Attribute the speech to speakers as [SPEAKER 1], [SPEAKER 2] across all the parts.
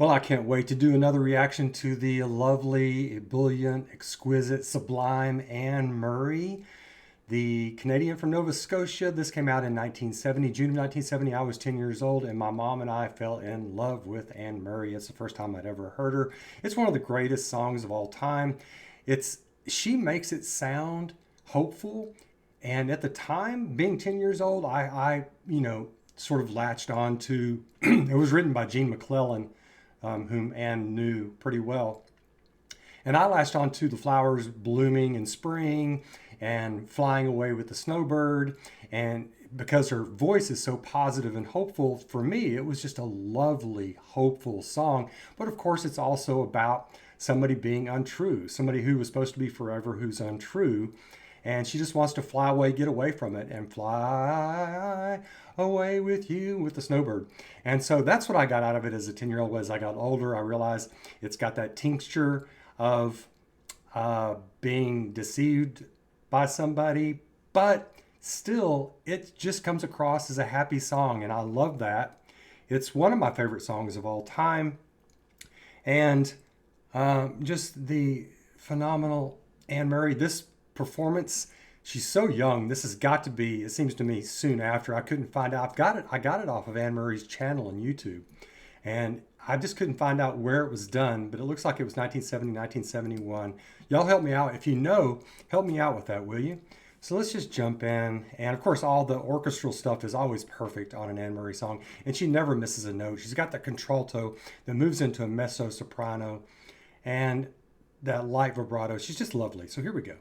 [SPEAKER 1] Well, I can't wait to do another reaction to the lovely, ebullient, exquisite, sublime Anne Murray, the Canadian from Nova Scotia. This came out in 1970, June of 1970. I was 10 years old, and my mom and I fell in love with Anne Murray. It's the first time I'd ever heard her. It's one of the greatest songs of all time. It's She makes it sound hopeful, and at the time, being 10 years old, I sort of latched on to. It was written by Gene McClellan, whom Anne knew pretty well. And I latched on to the flowers blooming in spring and flying away with the snowbird. And because her voice is so positive and hopeful, for me, it was just a lovely, hopeful song. But of course, it's also about somebody being untrue, somebody who was supposed to be forever who's untrue. And she just wants to fly away, get away from it, and fly away with you with the snowbird. And so that's what I got out of it as a 10-year-old. As I got older, I realized it's got that tincture of being deceived by somebody, but still, it just comes across as a happy song, and I love that. It's one of my favorite songs of all time. And just the phenomenal Anne Murray. This performance, she's so young. This has got to be, it seems to me, soon after. I couldn't find out. I got it off of Anne Murray's channel on YouTube, and I just couldn't find out where it was done, but it looks like it was 1970, 1971. Y'all help me out. If you know, help me out with that, will you? So let's just jump in. And of course, all the orchestral stuff is always perfect on an Anne Murray song, and she never misses a note. She's got that contralto that moves into a mezzo soprano and that light vibrato. She's just lovely. So here we go.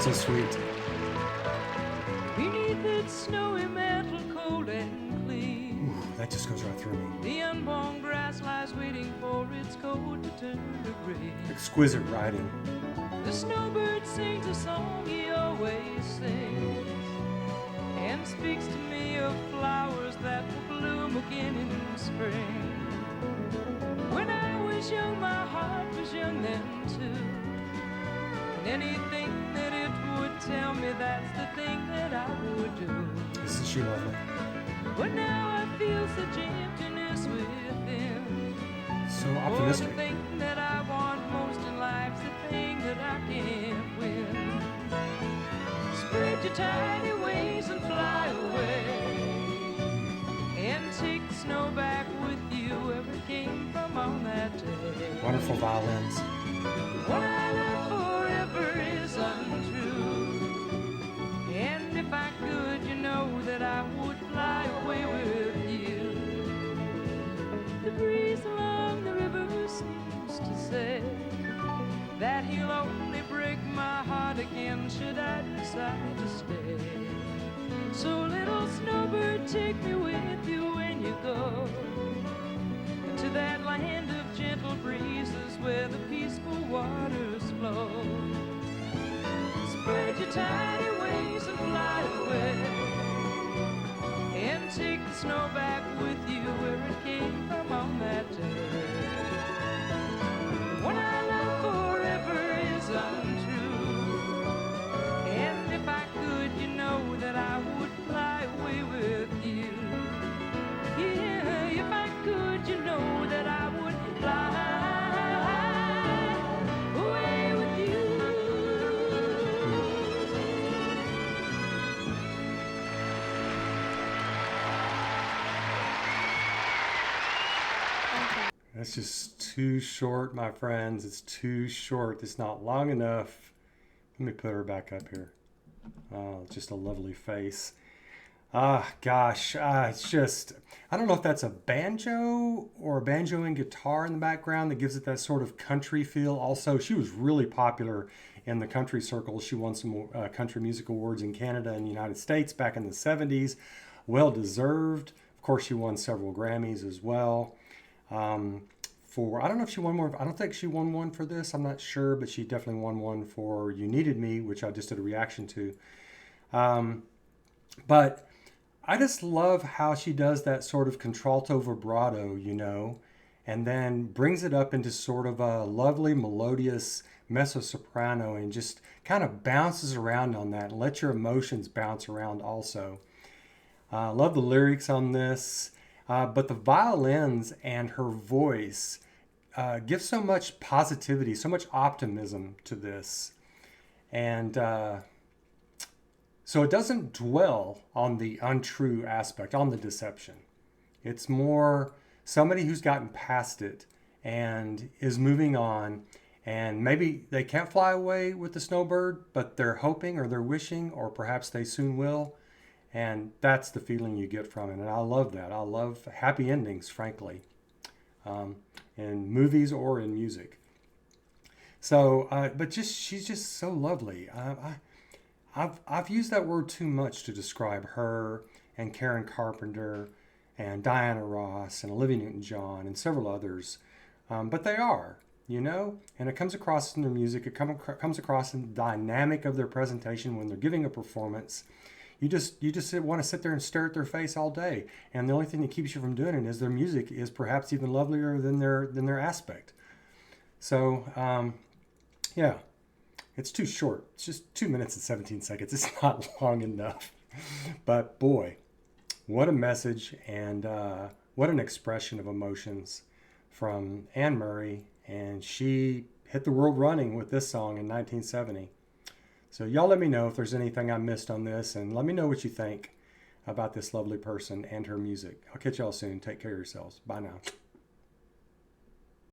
[SPEAKER 1] So sweet.
[SPEAKER 2] Beneath its snowy mantle, cold and clean,
[SPEAKER 1] Ooh, that just goes right through me.
[SPEAKER 2] the unborn grass lies waiting for its coat to turn to green.
[SPEAKER 1] Exquisite writing.
[SPEAKER 2] The snowbird sings a song he always sings, and speaks to me of flowers that will bloom again in spring. When I was young, my heart was young then too, and anything that it would tell me, that's the thing that I would do.
[SPEAKER 1] Isn't she lovely?
[SPEAKER 2] But now I feel such emptiness within.
[SPEAKER 1] So
[SPEAKER 2] For
[SPEAKER 1] optimistic.
[SPEAKER 2] the thing that I want most in life's the thing that I can't win. Spread your tiny wings and fly away, and take the snow back with you where it came from on that day.
[SPEAKER 1] Wonderful violins.
[SPEAKER 2] What I love forever is untrue, and if I could, you know that I would fly away with you. The breeze along the river seems to say that he'll only break my heart again should I decide to stay. So little snowbird, take me with you when you go to that land of gentle breezes where the peaceful waters flow. Spread your tiny wings and fly away, and take the snow back with you where it came from on that day. What I love forever is untrue, and if I could, you know that I would fly away with you. Yeah, if I could, you know that I would fly away with you.
[SPEAKER 1] That's just too short, my friends. It's too short. It's not long enough. Let me put her back up here. Oh, just a lovely face. Gosh, it's just, I don't know if that's a banjo or a banjo and guitar in the background that gives it that sort of country feel. Also, she was really popular in the country circles. She won some country music awards in Canada and the United States back in the 70s. Well deserved. Of course, she won several Grammys as well. I don't know if she won more. I don't think she won one for this. I'm not sure, but she definitely won one for You Needed Me, which I just did a reaction to. But I just love how she does that sort of contralto vibrato, and then brings it up into sort of a lovely melodious mezzo soprano and just kind of bounces around on that and let your emotions bounce around also. I love the lyrics on this, but the violins and her voice give so much positivity, so much optimism to this. And so it doesn't dwell on the untrue aspect, on the deception. It's more somebody who's gotten past it and is moving on. And maybe they can't fly away with the snowbird, but they're hoping or they're wishing, or perhaps they soon will. And that's the feeling you get from it. And I love that. I love happy endings, frankly, in movies or in music. So, but she's just so lovely. I've used that word too much to describe her and Karen Carpenter and Diana Ross and Olivia Newton-John and several others. But they are, and it comes across in their music. It comes across in the dynamic of their presentation when they're giving a performance. You just want to sit there and stare at their face all day, and the only thing that keeps you from doing it is their music is perhaps even lovelier than their aspect. So, yeah, it's too short. It's just 2 minutes and 17 seconds. It's not long enough, but boy, what a message and what an expression of emotions from Anne Murray, and she hit the world running with this song in 1970. So y'all let me know if there's anything I missed on this, and let me know what you think about this lovely person and her music. I'll catch y'all soon. Take care of yourselves. Bye now.